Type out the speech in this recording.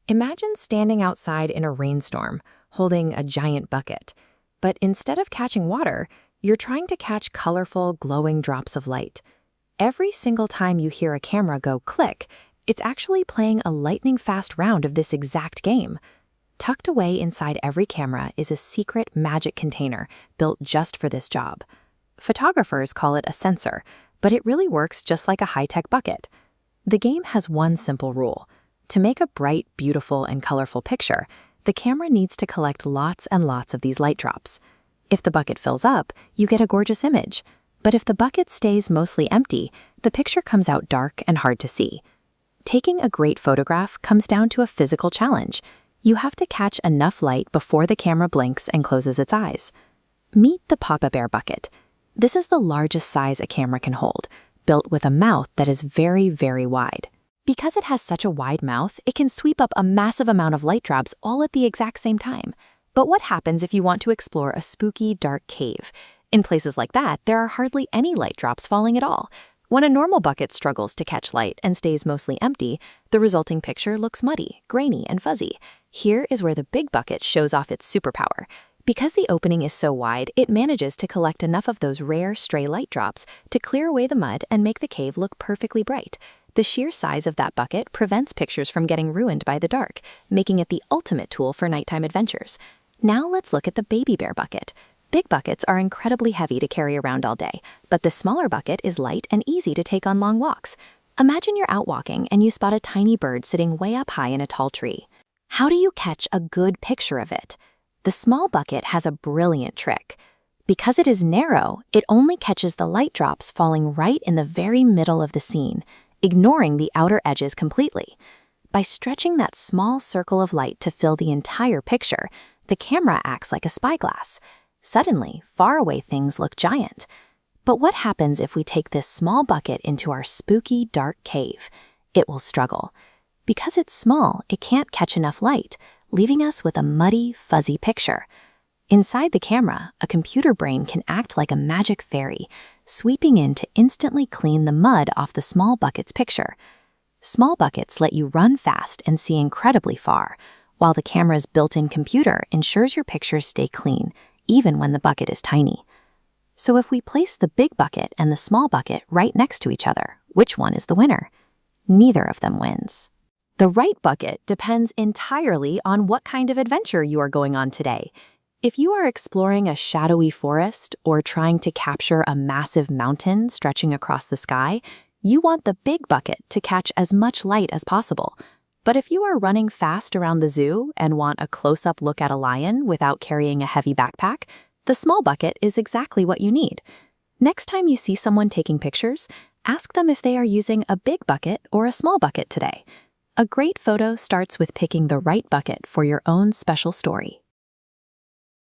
Imagine standing outside in a rainstorm, holding a giant bucket. But instead of catching water, you're trying to catch colorful, glowing drops of light. Every single time you hear a camera go click, it's actually playing a lightning-fast round of this exact game. Tucked away inside every camera is a secret magic container built just for this job. Photographers call it a sensor, but it really works just like a high-tech bucket. The game has one simple rule. To make a bright, beautiful, and colorful picture, the camera needs to collect lots and lots of these light drops. If the bucket fills up, you get a gorgeous image. But if the bucket stays mostly empty, the picture comes out dark and hard to see. Taking a great photograph comes down to a physical challenge. You have to catch enough light before the camera blinks and closes its eyes. Meet the Papa Bear bucket. This is the largest size a camera can hold, built with a mouth that is very, very wide. Because it has such a wide mouth, it can sweep up a massive amount of light drops all at the exact same time. But what happens if you want to explore a spooky, dark cave? In places like that, there are hardly any light drops falling at all. When a normal bucket struggles to catch light and stays mostly empty, the resulting picture looks muddy, grainy, and fuzzy. Here is where the big bucket shows off its superpower. Because the opening is so wide, it manages to collect enough of those rare, stray light drops to clear away the mud and make the cave look perfectly bright. The sheer size of that bucket prevents pictures from getting ruined by the dark, making it the ultimate tool for nighttime adventures. Now let's look at the Baby Bear bucket. Big buckets are incredibly heavy to carry around all day, but the smaller bucket is light and easy to take on long walks. Imagine you're out walking and you spot a tiny bird sitting way up high in a tall tree. How do you catch a good picture of it? The small bucket has a brilliant trick. Because it is narrow, it only catches the light drops falling right in the very middle of the scene, ignoring the outer edges completely. By stretching that small circle of light to fill the entire picture, the camera acts like a spyglass. Suddenly, faraway things look giant. But what happens if we take this small bucket into our spooky, dark cave? It will struggle. Because it's small, it can't catch enough light, leaving us with a muddy, fuzzy picture. Inside the camera, a computer brain can act like a magic fairy, sweeping in to instantly clean the mud off the small bucket's picture. Small buckets let you run fast and see incredibly far, while the camera's built-in computer ensures your pictures stay clean, even when the bucket is tiny. So if we place the big bucket and the small bucket right next to each other, which one is the winner? Neither of them wins. The right bucket depends entirely on what kind of adventure you are going on today. If you are exploring a shadowy forest or trying to capture a massive mountain stretching across the sky, you want the big bucket to catch as much light as possible. But if you are running fast around the zoo and want a close-up look at a lion without carrying a heavy backpack, the small bucket is exactly what you need. Next time you see someone taking pictures, ask them if they are using a big bucket or a small bucket today. A great photo starts with picking the right bucket for your own special story.